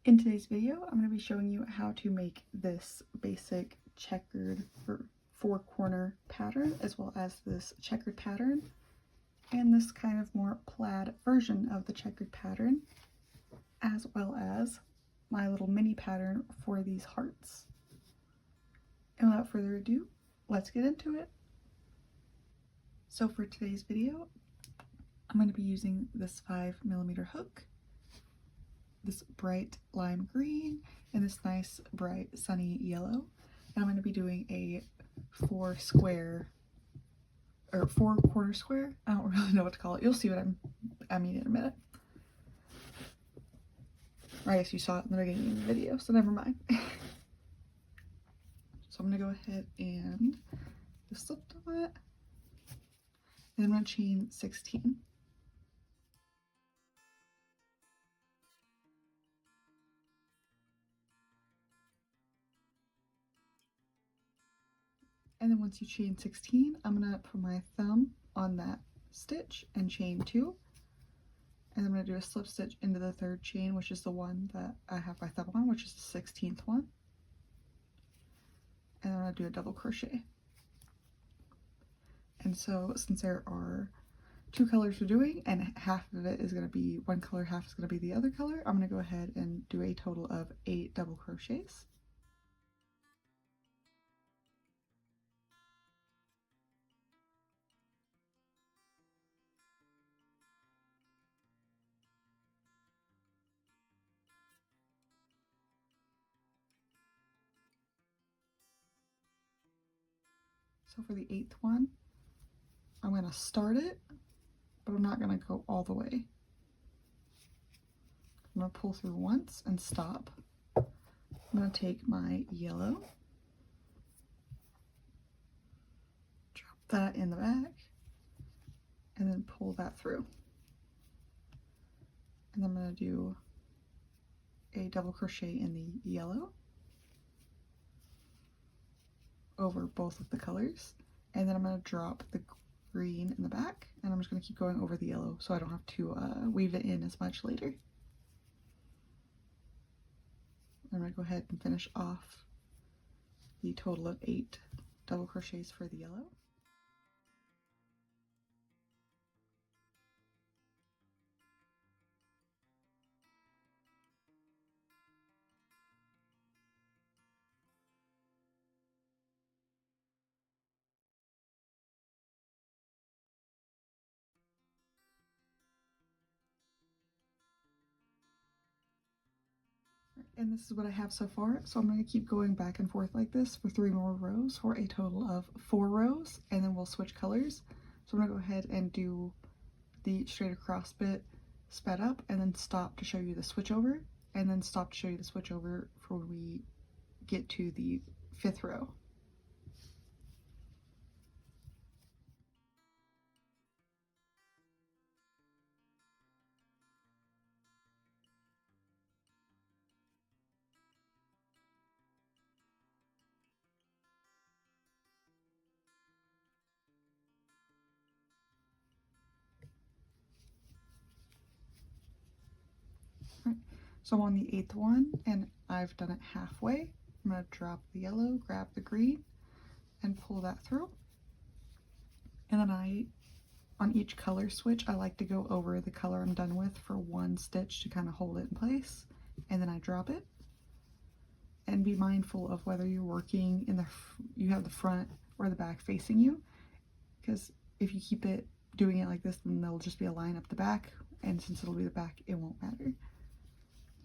In today's video, I'm going to be showing you how to make this basic checkered four corner pattern, as well as this checkered pattern and this kind of more plaid version of the checkered pattern, as well as my little mini pattern for these hearts. And without further ado, let's get into it. So for today's video, I'm going to be using this 5mm hook, this bright lime green, and this nice bright sunny yellow. And I'm going to be doing a four quarter square. I don't really know what to call it. You'll see what I mean in a minute. Or I guess you saw it in the beginning of the video, so never mind. So I'm going to go ahead and slip that, and I'm going to chain 16. And then once you chain 16, I'm going to put my thumb on that stitch and chain 2. And I'm going to do a slip stitch into the third chain, which is the one that I have my thumb on, which is the 16th one. And I'm going to do a double crochet. And so since there are 2 colors we're doing, and half of it is going to be one color, half is going to be the other color, I'm going to go ahead and do a total of 8 double crochets. So for the 8th one, I'm going to start it, but I'm not going to go all the way. I'm going to pull through once and stop. I'm going to take my yellow, drop that in the back, and then pull that through. And I'm going to do a double crochet in the yellow over both of the colors, and then I'm going to drop the green in the back, and I'm just going to keep going over the yellow so I don't have to weave it in as much later. I'm going to go ahead and finish off the total of 8 double crochets for the yellow. And this is what I have so far, so I'm going to keep going back and forth like this for 3 more rows for a total of 4 rows, and then we'll switch colors. So I'm going to go ahead and do the straight across bit sped up, and then stop to show you the switch over, and then stop to show you the switch over for when we get to the 5th row. So I'm on the 8th one, and I've done it halfway. I'm going to drop the yellow, grab the green, and pull that through. And then on each color switch, I like to go over the color I'm done with for 1 stitch to kind of hold it in place, and then I drop it. And be mindful of whether you're working in you have the front or the back facing you, because if you keep it doing it like this, then there'll just be a line up the back, and since it'll be the back, it won't matter.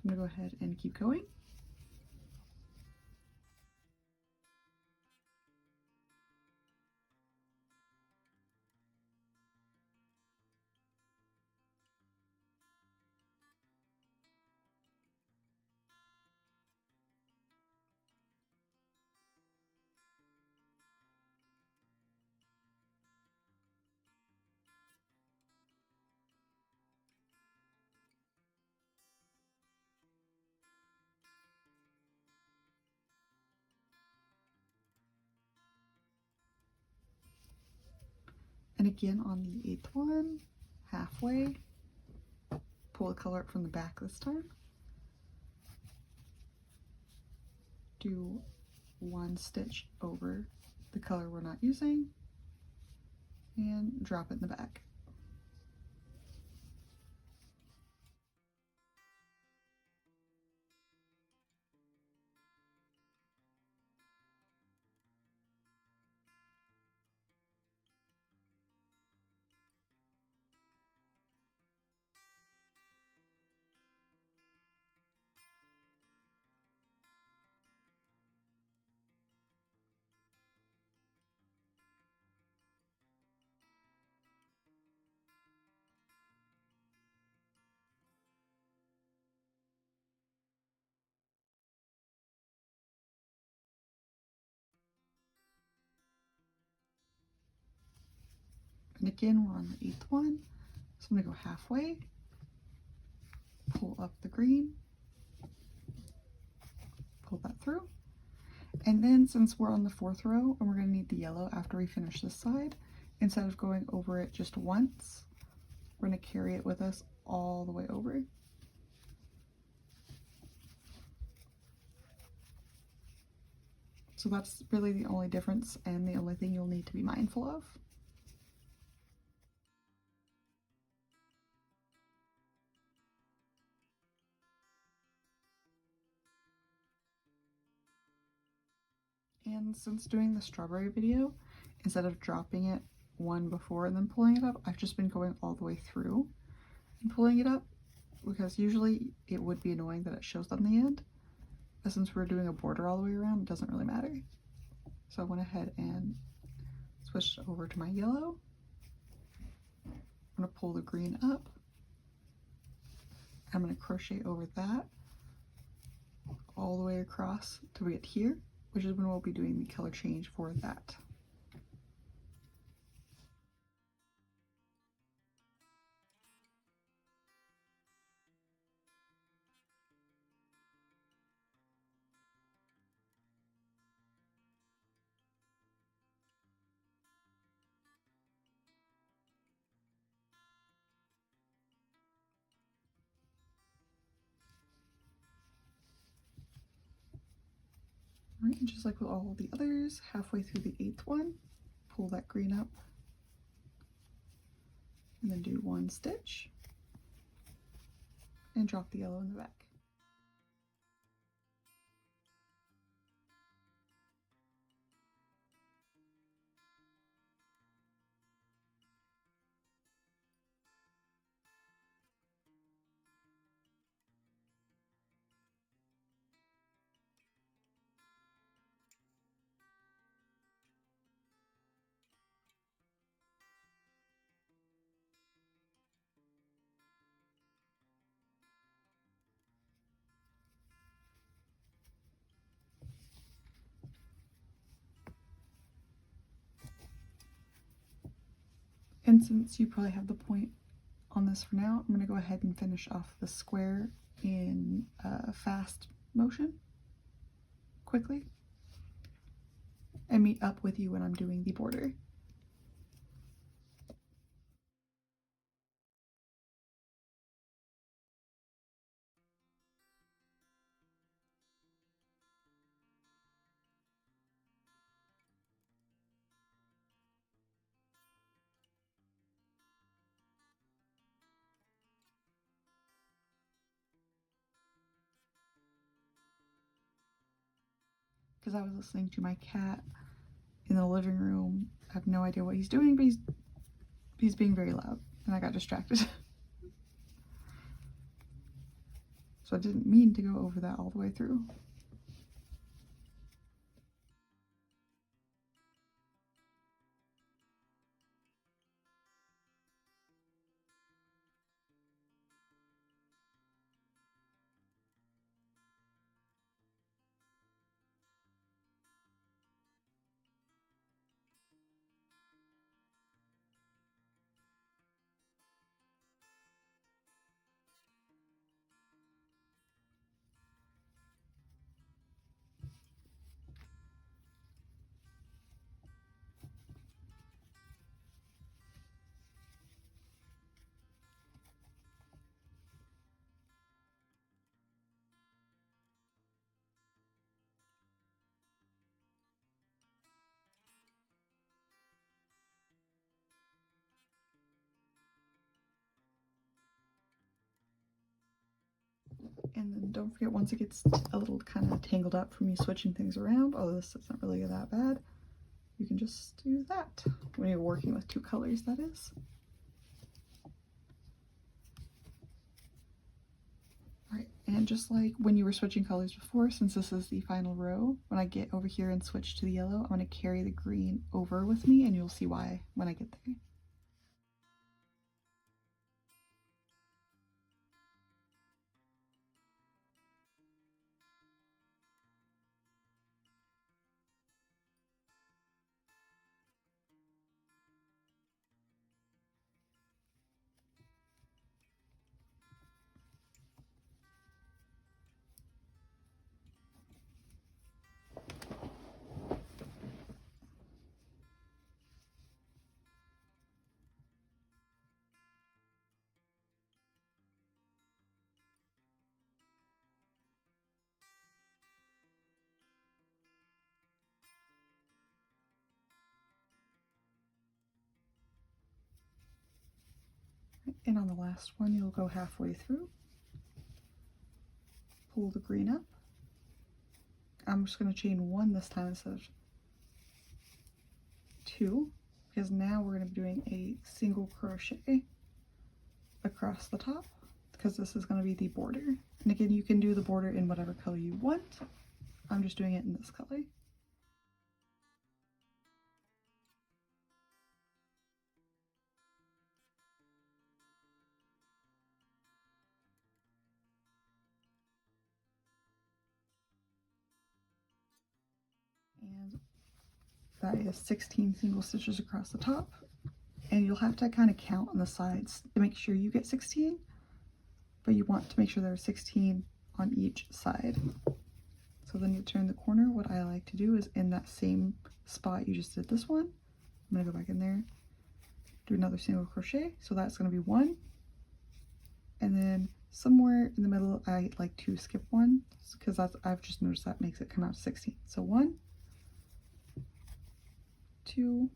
I'm going to go ahead and keep going. And again on the 8th one, halfway, pull the color up from the back this time, do one stitch over the color we're not using and drop it in the back. And again, we're on the 8th one, so I'm going to go halfway, pull up the green, pull that through, and then since we're on the 4th row and we're going to need the yellow after we finish this side, instead of going over it just once, we're going to carry it with us all the way over. So that's really the only difference and the only thing you'll need to be mindful of. And since doing the strawberry video, instead of dropping it one before and then pulling it up, I've just been going all the way through and pulling it up, because usually it would be annoying that it shows on the end. But since we're doing a border all the way around, it doesn't really matter. So I went ahead and switched over to my yellow. I'm going to pull the green up. I'm going to crochet over that all the way across till we get here, which is when we'll be doing the color change for that. Alright, and just like with all the others, halfway through the 8th one, pull that green up, and then do one stitch, and drop the yellow in the back. And since you probably have the point on this for now, I'm going to go ahead and finish off the square in fast motion, quickly, and meet up with you when I'm doing the border. Because I was listening to my cat in the living room. I have no idea what he's doing, but he's being very loud, and I got distracted. So I didn't mean to go over that all the way through. And then don't forget, once it gets a little kind of tangled up from you switching things around, oh, this isn't really that bad, you can just do that when you're working with two colors, that is. Alright, and just like when you were switching colors before, since this is the final row, when I get over here and switch to the yellow, I'm going to carry the green over with me, and you'll see why when I get there. And on the last one, you'll go halfway through, pull the green up. I'm just going to chain one this time instead of two, because now we're going to be doing a single crochet across the top, because this is going to be the border. And again, you can do the border in whatever color you want. I'm just doing it in this color. And that is 16 single stitches across the top, and you'll have to kind of count on the sides to make sure you get 16, but you want to make sure there are 16 on each side. So then you turn the corner. What I like to do is in that same spot you just did this one, I'm going to go back in there, do another single crochet, so that's going to be one, and then somewhere in the middle I like to skip one because I've just noticed that makes it come out 16. So 1, 2,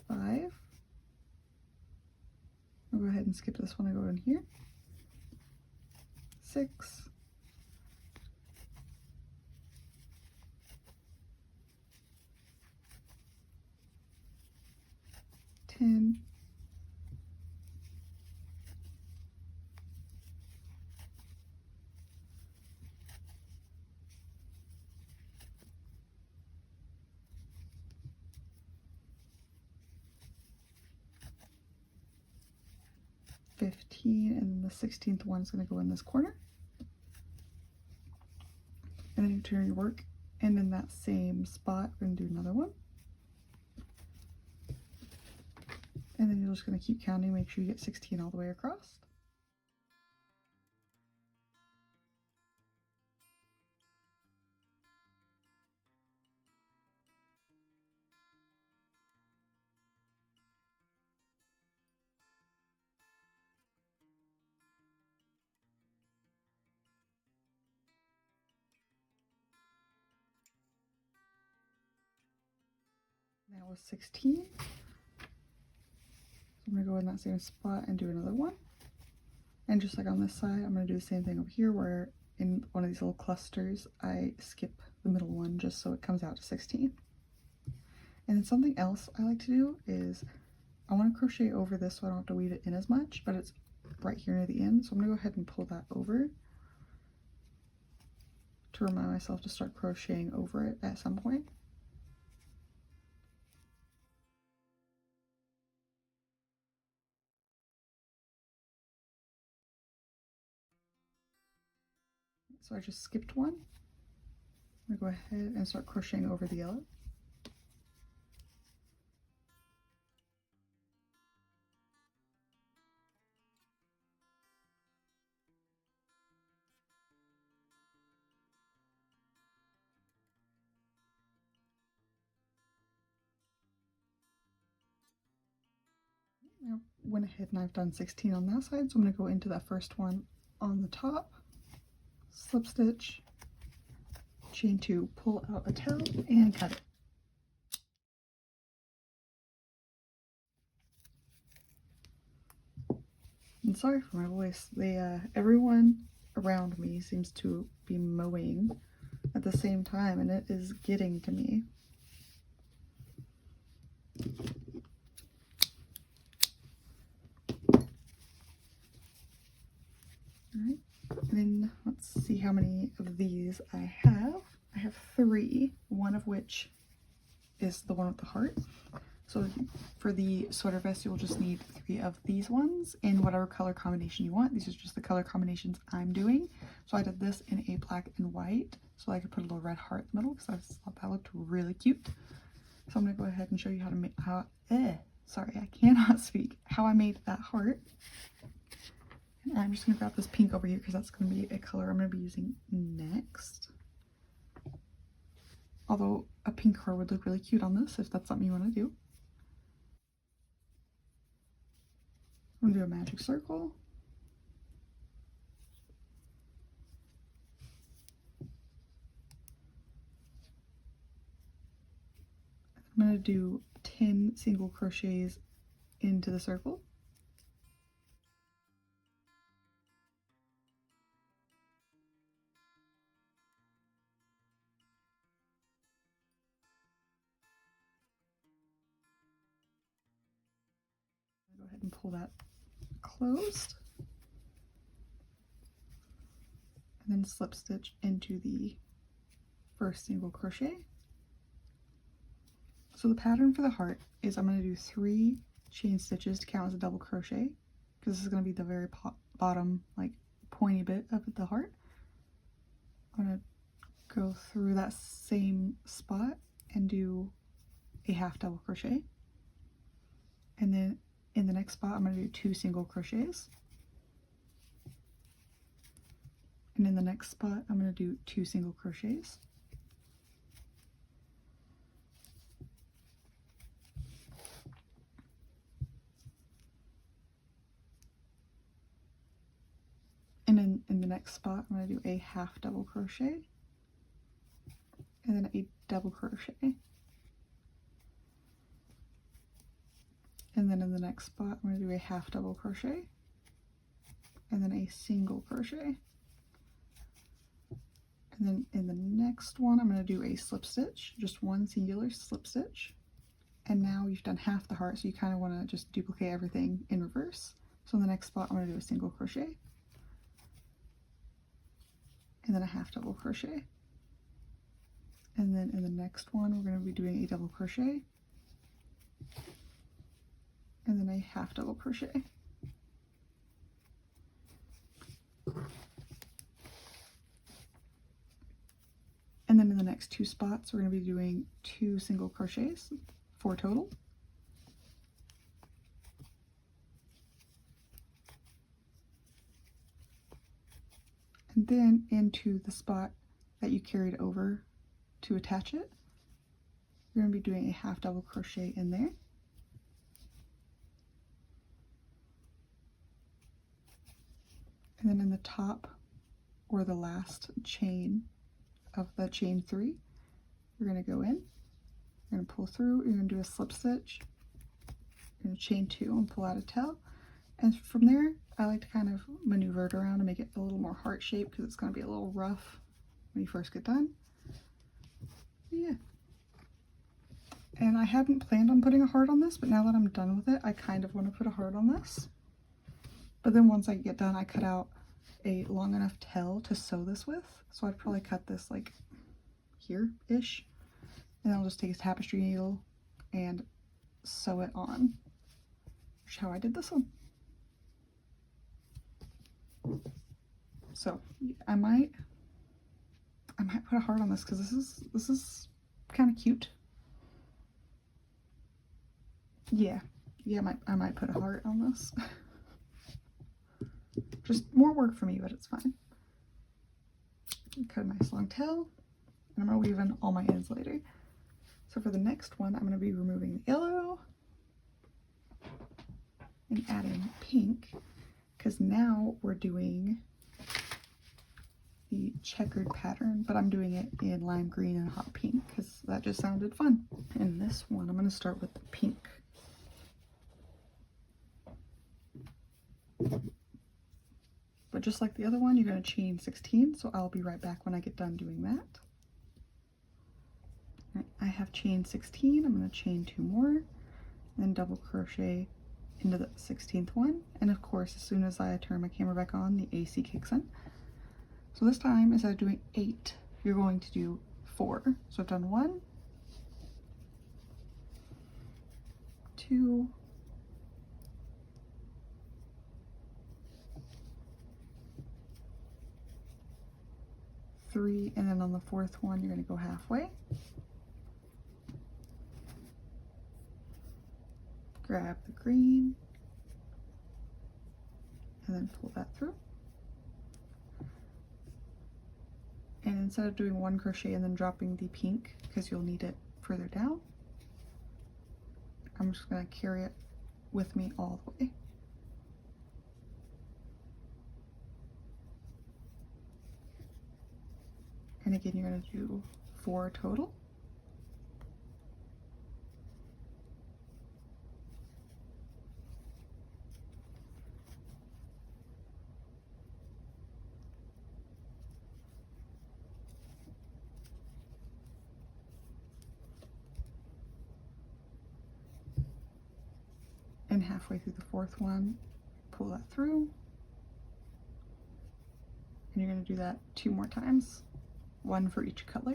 5. I'll go ahead and skip this one. I go in here. 6, 10, 15, and then the 16th one is going to go in this corner. And then you turn your work, and in that same spot, we're going to do another one. And then you're just going to keep counting, make sure you get 16 all the way across. That was 16. So I'm going to go in that same spot and do another one. And just like on this side, I'm going to do the same thing over here, where in one of these little clusters, I skip the middle one just so it comes out to 16. And then something else I like to do is I want to crochet over this so I don't have to weave it in as much, but it's right here near the end. So I'm going to go ahead and pull that over to remind myself to start crocheting over it at some point. So I just skipped one. I'm going to go ahead and start crocheting over the yellow. I went ahead and I've done 16 on that side, so I'm going to go into that first one on the top, slip stitch, chain 2, pull out a tail, and cut it. And sorry for my voice. Everyone around me seems to be mowing at the same time, and it is getting to me. Alright, and then let's see how many of these I have. I have 3, one of which is the one with the heart. So for the sweater vest, you'll just need 3 of these ones in whatever color combination you want. These are just the color combinations I'm doing. So I did this in a black and white so I could put a little red heart in the middle because I thought that looked really cute. So I'm going to go ahead and show you how to make, sorry, I cannot speak, how I made that heart. And I'm just going to grab this pink over here because that's going to be a color I'm going to be using next. Although a pink heart would look really cute on this if that's something you want to do. I'm going to do a magic circle. I'm going to do 10 single crochets into the circle. Go ahead and pull that closed. And then slip stitch into the first single crochet. So the pattern for the heart is I'm going to do 3 chain stitches to count as a double crochet because this is going to be the very bottom, like pointy bit of the heart. I'm going to go through that same spot and do a half double crochet, and then in the next spot I'm going to do 2 single crochets, and in the next spot I'm going to do 2 single crochets. And then in the next spot, I'm going to do a half double crochet, and then a double crochet. And then in the next spot, I'm going to do a half double crochet, and then a single crochet. And then in the next one, I'm going to do a slip stitch, just 1 singular slip stitch. And now you've done half the heart, so you kind of want to just duplicate everything in reverse. So in the next spot, I'm going to do a single crochet, and then a half double crochet. And then in the next one, we're going to be doing a double crochet, and then a half double crochet. And then in the next 2 spots, we're going to be doing 2 single crochets, 4 total. And then into the spot that you carried over to attach it, you're going to be doing a half double crochet in there. And then in the top or the last chain of the chain 3, you're going to go in, you're going to pull through, you're going to do a slip stitch, you're going to chain 2 and pull out a tail. And from there, I like to kind of maneuver it around to make it a little more heart shaped because it's going to be a little rough when you first get done. Yeah. And I hadn't planned on putting a heart on this, but now that I'm done with it, I kind of want to put a heart on this. But then once I get done, I cut out a long enough tail to sew this with. So I'd probably cut this like here-ish. And I'll just take a tapestry needle and sew it on. Which is how I did this one. So I might put a heart on this because this is kind of cute. Yeah, I might put a heart on this. Just more work for me, but it's fine. Cut a nice long tail, and I'm gonna weave in all my ends later. So for the next one, I'm gonna be removing the yellow and adding pink, because now we're doing the checkered pattern, but I'm doing it in lime green and hot pink because that just sounded fun. In this one, I'm going to start with the pink. But just like the other one, you're going to chain 16, so I'll be right back when I get done doing that. Right, I have chain 16, I'm going to chain 2 more, then double crochet into the 16th one, and of course as soon as I turn my camera back on, the AC kicks in. So this time, instead of doing 8, you're going to do 4. So I've done 1, 2, 3, and then on the 4th one, you're going to go halfway. Grab the green, and then pull that through. And instead of doing 1 crochet and then dropping the pink, because you'll need it further down, I'm just going to carry it with me all the way. And again, you're going to do 4 total. And halfway through the 4th one, pull that through. And you're going to do that 2 more times, 1 for each color.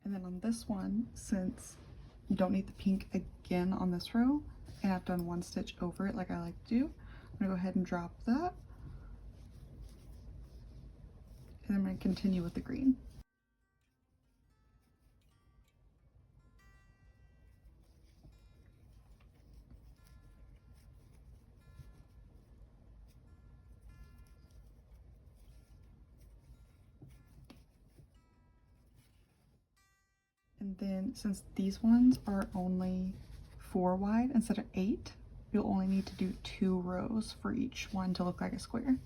And then on this one, since you don't need the pink again on this row, and I've done 1 stitch over it like I like to do, I'm going to go ahead and drop that. And I'm going to continue with the green. And then since these ones are only 4 wide instead of 8, you'll only need to do 2 rows for each one to look like a square.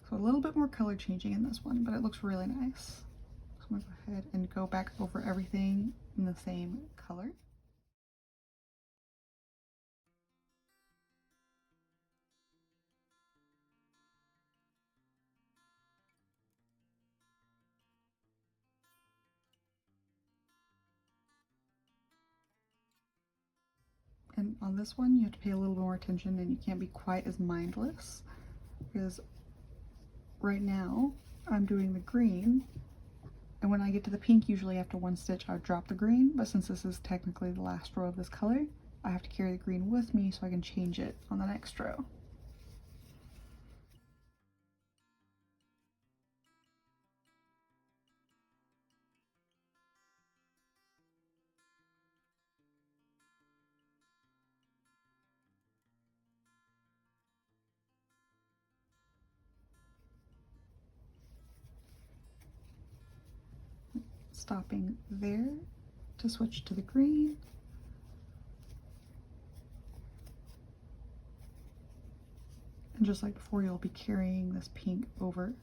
So a little bit more color changing in this one, but it looks really nice. So I'm going to go ahead and go back over everything in the same color. And on this one, you have to pay a little more attention and you can't be quite as mindless, because right now I'm doing the green, and when I get to the pink, usually after 1 stitch I would drop the green, but since this is technically the last row of this color, I have to carry the green with me so I can change it on the next row. Stopping there to switch to the green. And just like before, you'll be carrying this pink over.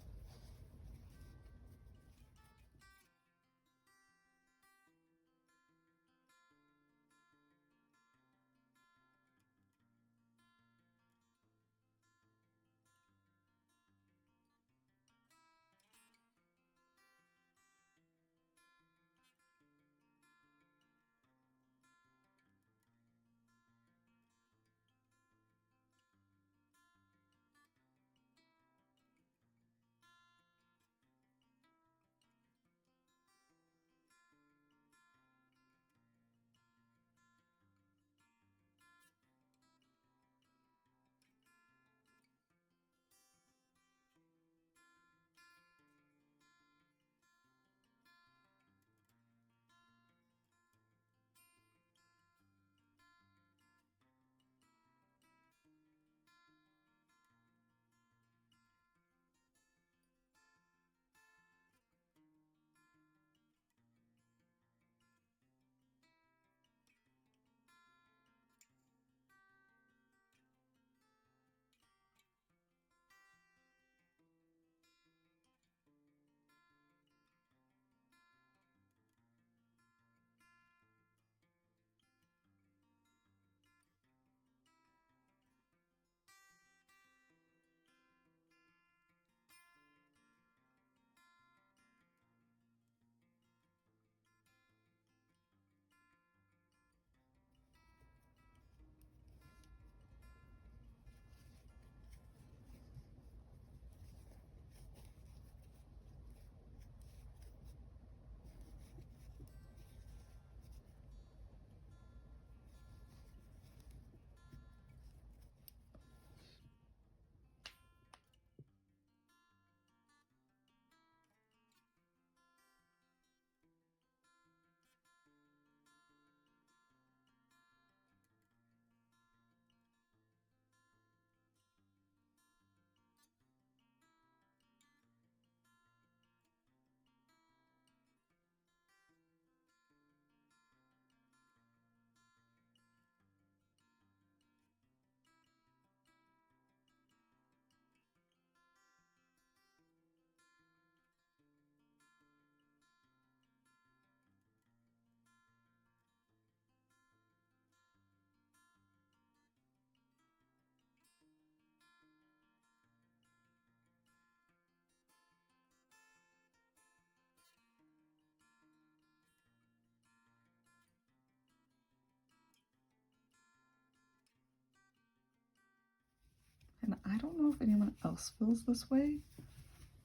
I don't know if anyone else feels this way,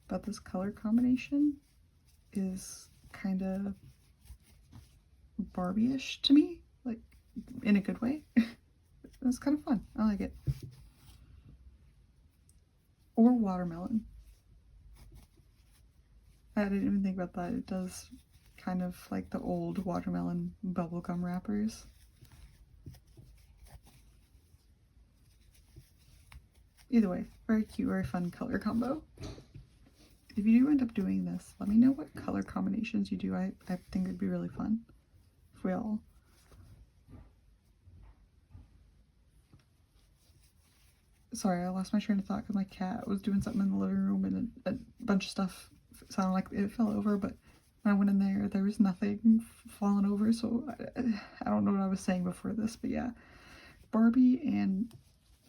but this color combination is kind of Barbie-ish to me, like in a good way. It's kind of fun. I like it. Or watermelon. I didn't even think about that. It does kind of like the old watermelon bubblegum wrappers. Either way, very cute, very fun color combo. If you do end up doing this, let me know what color combinations you do. I think it'd be really fun if we all... Sorry, I lost my train of thought because my cat was doing something in the living room and a bunch of stuff sounded like it fell over, but when I went in there was nothing falling over, so I don't know what I was saying before this, but yeah. Barbie and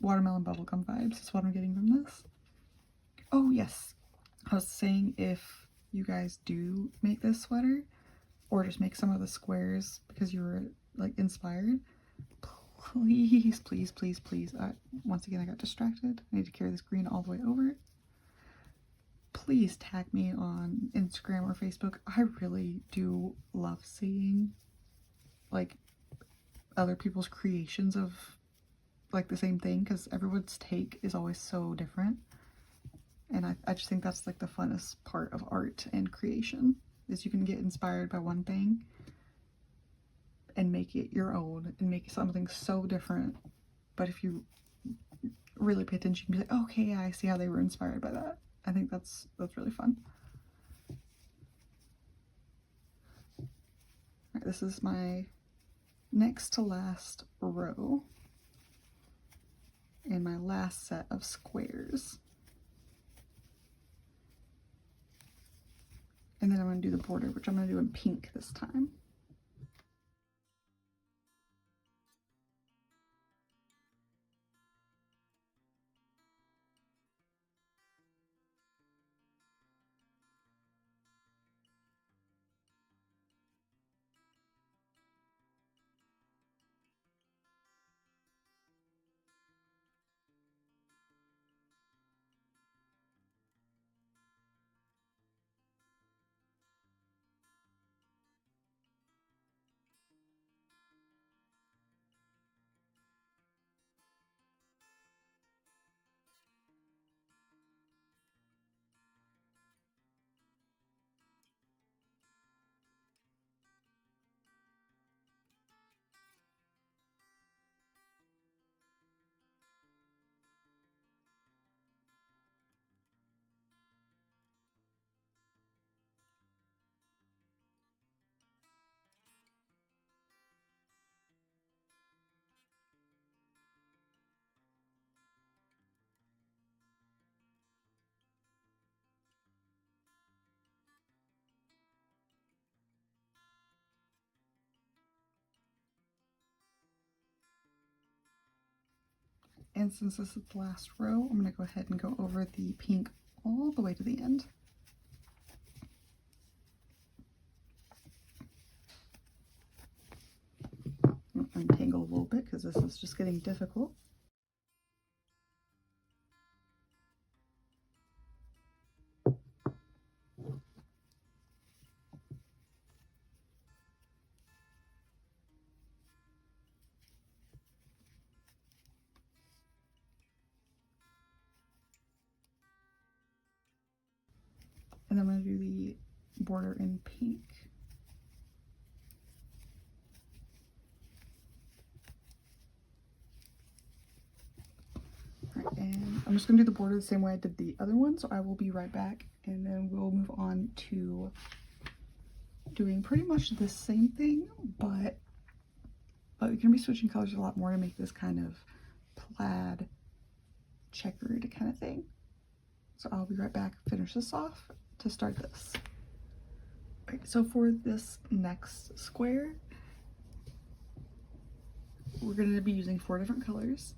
watermelon bubblegum vibes is what I'm getting from this. Oh yes, I was saying if you guys do make this sweater, or just make some of the squares because you were like inspired, please, please, please, please, once again I got distracted. I need to carry this green all the way over. Please tag me on Instagram or Facebook. I really do love seeing like other people's creations of like the same thing, because everyone's take is always so different, and I just think that's like the funnest part of art and creation, is you can get inspired by one thing and make it your own and make something so different. But if you really pay attention, you can be like, okay, yeah, I see how they were inspired by that. I think that's really fun. Alright, this is my next to last row and my last set of squares. And then I'm going to do the border, which I'm going to do in pink this time. And since this is the last row, I'm going to go ahead and go over the pink all the way to the end. Untangle a little bit because this is just getting difficult. And then I'm going to do the border in pink. Alright, and I'm just going to do the border the same way I did the other one, so I will be right back, and then we'll move on to doing pretty much the same thing, but we're going to be switching colors a lot more to make this kind of plaid checkered kind of thing. So I'll be right back, finish this off to start this. Right, so for this next square, we're going to be using 4 different colors.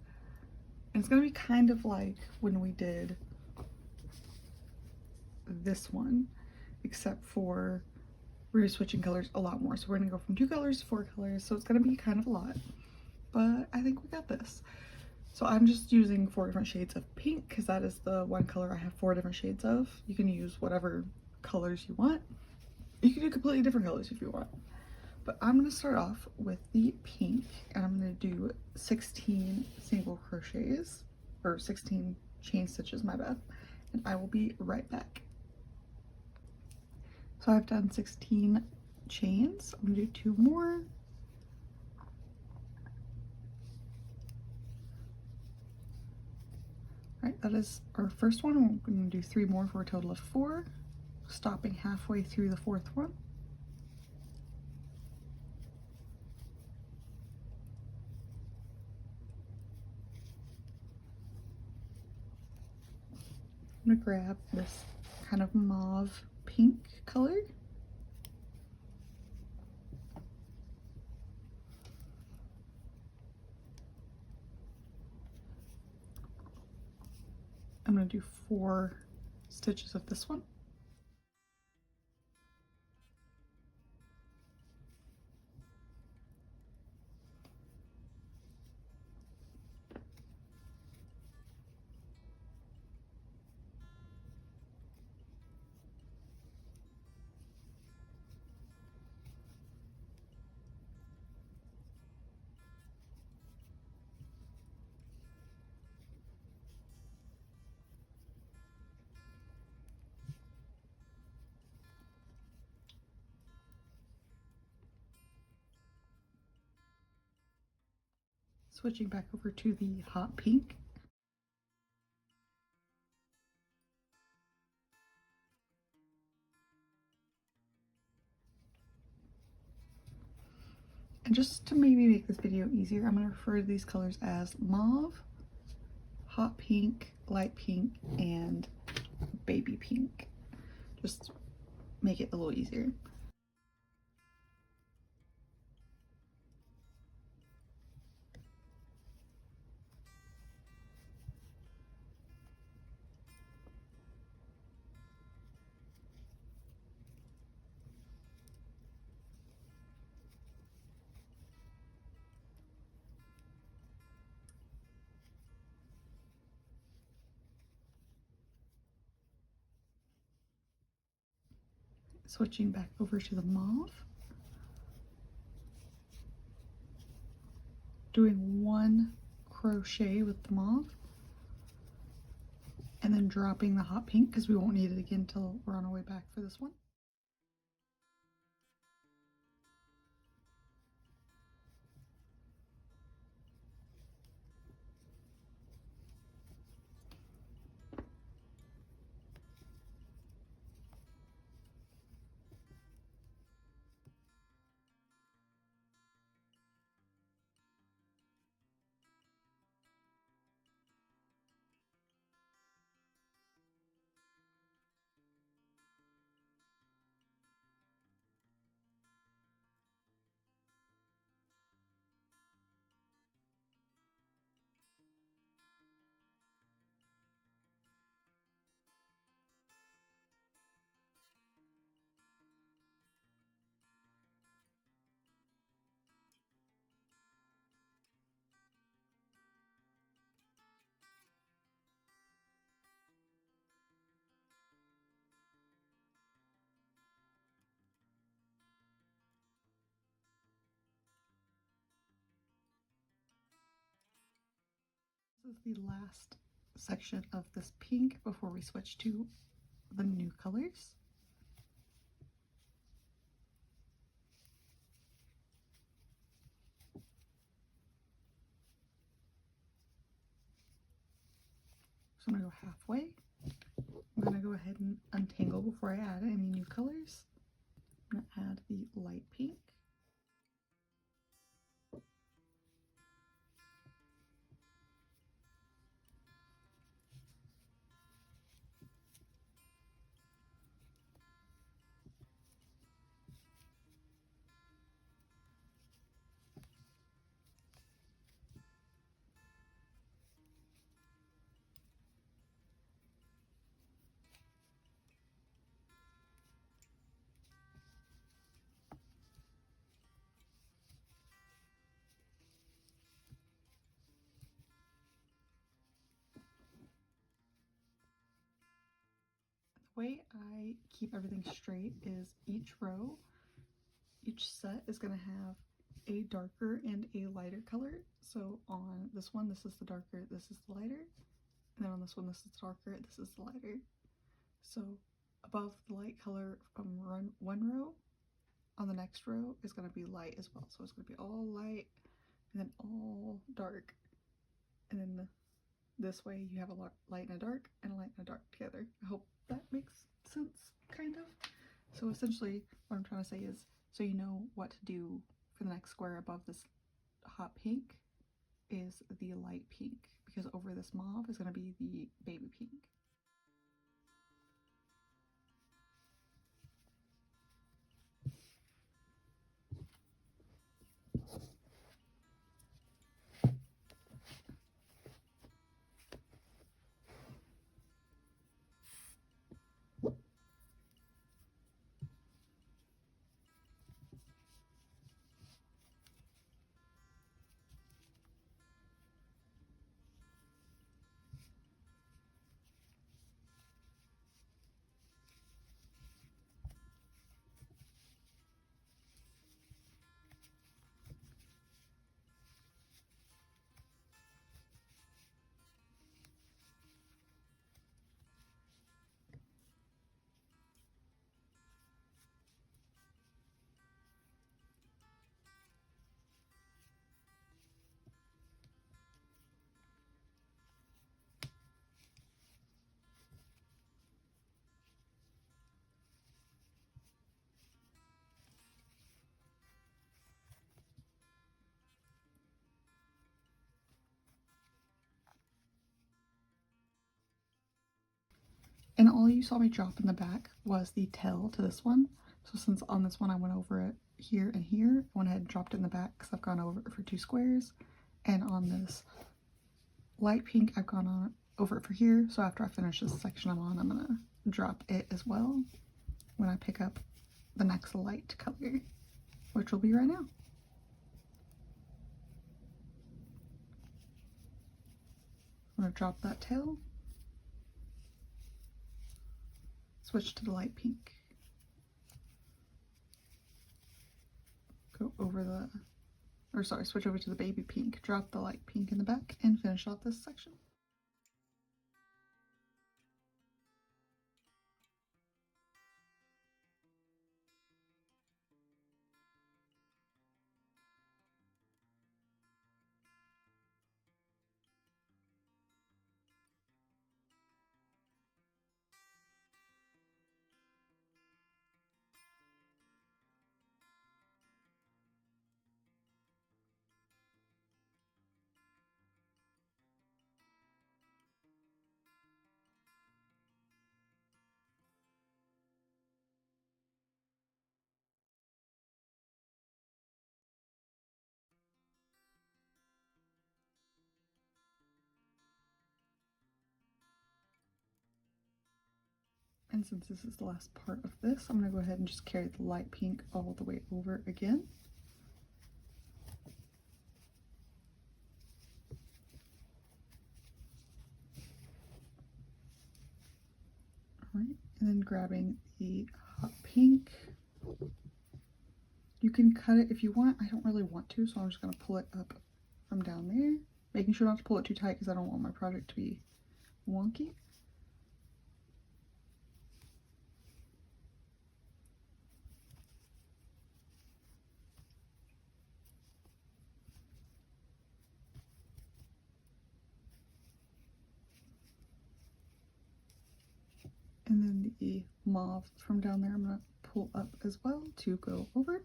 And it's going to be kind of like when we did this one, except for we're switching colors a lot more. So we're going to go from 2 colors to 4 colors, so it's going to be kind of a lot. But I think we got this. So I'm just using 4 different shades of pink because that is the one color I have 4 different shades of. You can use whatever colors you want. You can do completely different colors if you want. But I'm going to start off with the pink, and I'm going to do 16 single crochets, or 16 chain stitches, my bad. And I will be right back. So I've done 16 chains. I'm going to do 2 more. Alright, that is our first one. We're going to do 3 more for a total of 4, stopping halfway through the 4th one. I'm going to grab this kind of mauve pink color. I'm going to do 4 stitches of this one. Switching back over to the hot pink. And just to maybe make this video easier, I'm going to refer to these colors as mauve, hot pink, light pink, and baby pink. Just make it a little easier. Switching back over to the mauve. Doing 1 crochet with the mauve. And then dropping the hot pink because we won't need it again until we're on our way back for this one. This is the last section of this pink before we switch to the new colors. So I'm going to go halfway. I'm going to go ahead and untangle before I add any new colors. I'm going to add the light pink. way I keep everything straight is each set is going to have a darker and a lighter color. So on this one, this is the darker, this is the lighter. And then on this one, this is the darker, this is the lighter. So above the light color from one row, on the next row is going to be light as well. So it's going to be all light and then all dark. And then this way you have a light and a dark and a light and a dark together. I hope that makes sense, kind of. So essentially what I'm trying to say is, so you know what to do for the next square above this hot pink is the light pink, because over this mauve is going to be the baby pink. And all you saw me drop in the back was the tail to this one. So since on this one I went over it here and here, I went ahead and dropped it in the back because I've gone over it for 2 squares. And on this light pink, I've gone on over it for here. So after I finish this section I'm on, I'm going to drop it as well when I pick up the next light color, which will be right now. I'm going to drop that tail, switch to the light pink, go over the, or sorry, switch over to the baby pink, drop the light pink in the back, and finish off this section. And since this is the last part of this, I'm going to go ahead and just carry the light pink all the way over again. Alright, and then grabbing the hot pink. You can cut it if you want. I don't really want to, so I'm just going to pull it up from down there. Making sure not to pull it too tight because I don't want my project to be wonky. And then the mauve from down there I'm going to pull up as well to go over.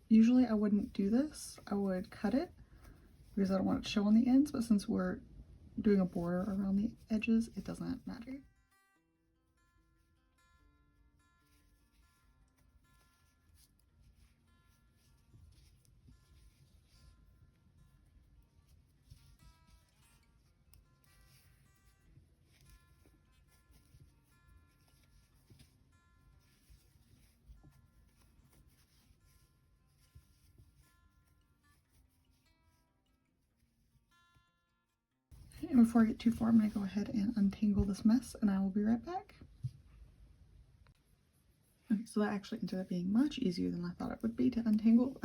Usually I wouldn't do this. I would cut it because I don't want it to show on the ends, but since we're doing a border around the edges, it doesn't matter. And before I get too far, I'm going to go ahead and untangle this mess, and I will be right back. Okay, so that actually ended up being much easier than I thought it would be to untangle.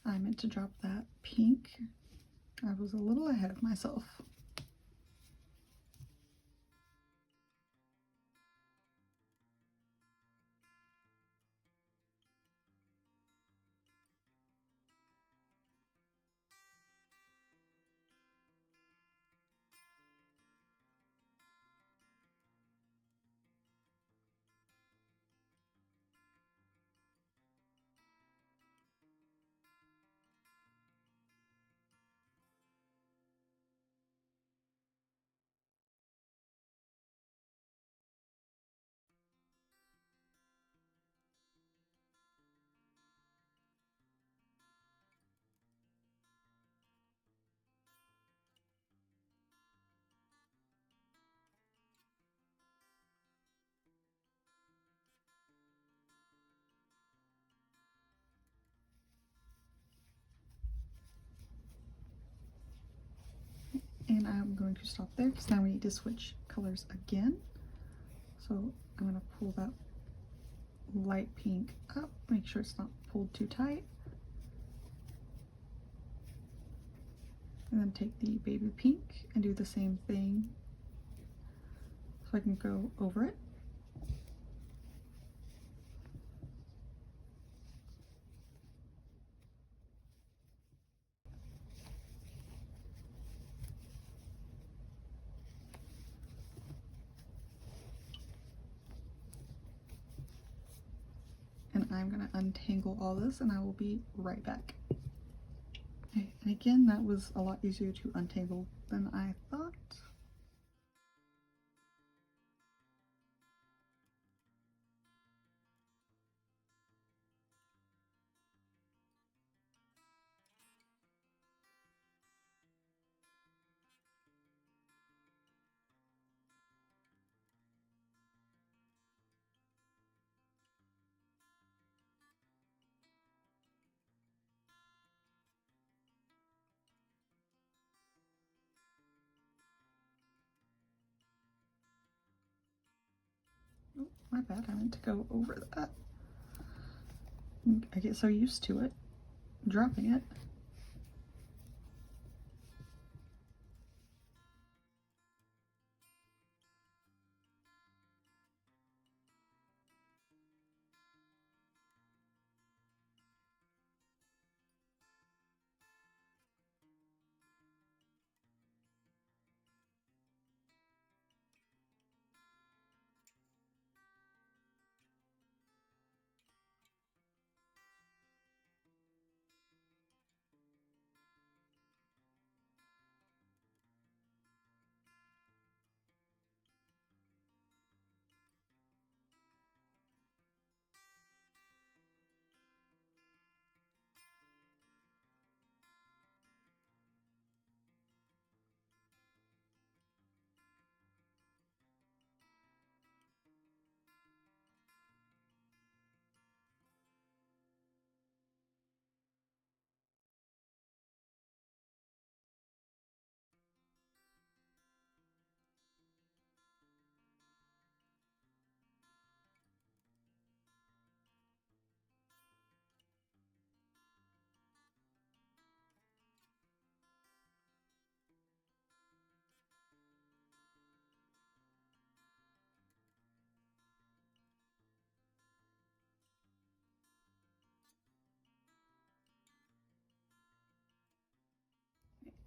I meant to drop that pink. I was a little ahead of myself. And I'm going to stop there because now we need to switch colors again. So I'm going to pull that light pink up, make sure it's not pulled too tight. And then take the baby pink and do the same thing so I can go over it. And I'm going to untangle all this and I will be right back. Okay, and again, that was a lot easier to untangle than I thought. Oh, my bad, I meant to go over that. I get so used to it, dropping it.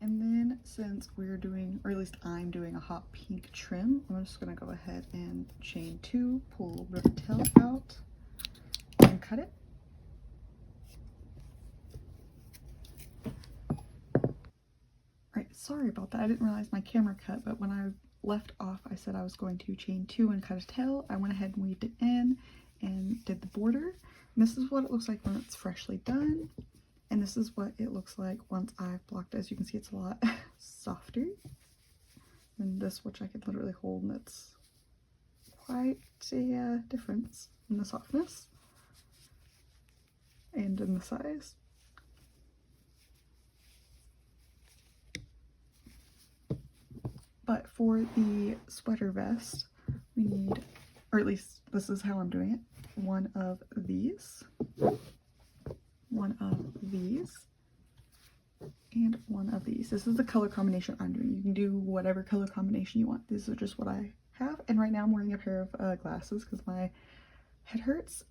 And then since we're doing, or at least I'm doing a hot pink trim, I'm just gonna go ahead and chain 2, pull the tail out, and cut it. Alright, sorry about that. I didn't realize my camera cut, but when I left off, I said I was going to chain 2 and cut a tail. I went ahead and weaved it in and did the border. And this is what it looks like when it's freshly done. And this is what it looks like once I've blocked it. As you can see, it's a lot softer than this, which I could literally hold, and it's quite a difference in the softness and in the size. But for the sweater vest, we need, or at least this is how I'm doing it, one of these, one of these, and one of these. This is the color combination I'm doing. You can do whatever color combination you want. These are just what I have. And right now I'm wearing a pair of glasses because my head hurts.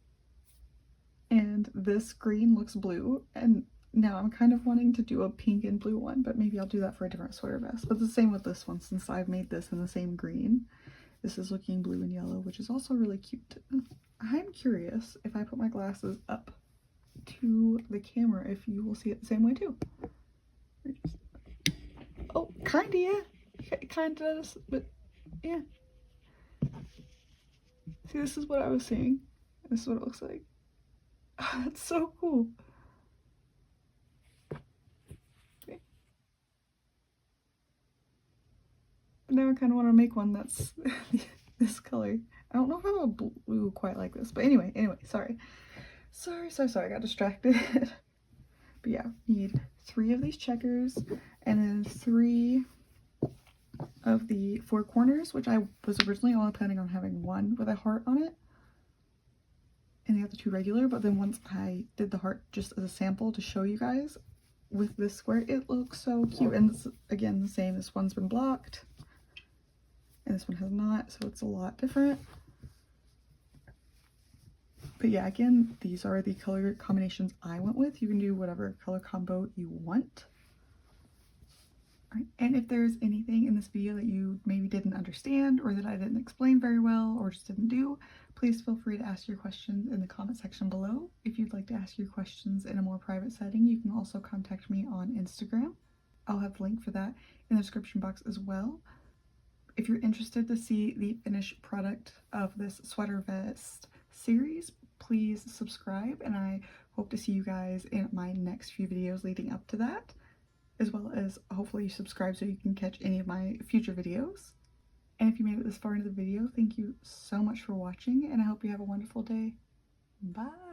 And this green looks blue. And now I'm kind of wanting to do a pink and blue one, but maybe I'll do that for a different sweater vest. But the same with this one, since I've made this in the same green. This is looking blue and yellow, which is also really cute. I'm curious if I put my glasses up to the camera if you will see it the same way too. Oh, kinda, yeah. It kinda does, but yeah. See, this is what I was saying. This is what it looks like. Oh, that's so cool. Okay. But now I kind of want to make one that's this color. I don't know if I have a blue quite like this, but anyway, sorry. I got distracted. But yeah, you need 3 of these checkers and then 3 of the 4 corners, which I was originally only planning on having 1 with a heart on it and the other 2 regular, but then once I did the heart just as a sample to show you guys with this square, it looks so cute. And it's, again, the same. This one's been blocked and this one has not, so it's a lot different. But yeah, again, these are the color combinations I went with. You can do whatever color combo you want. Right. And if there's anything in this video that you maybe didn't understand or that I didn't explain very well or just didn't do, please feel free to ask your questions in the comment section below. If you'd like to ask your questions in a more private setting, you can also contact me on Instagram. I'll have the link for that in the description box as well. If you're interested to see the finished product of this sweater vest series, please subscribe, and I hope to see you guys in my next few videos leading up to that, as well as hopefully you subscribe so you can catch any of my future videos. And if you made it this far into the video, thank you so much for watching, and I hope you have a wonderful day. Bye!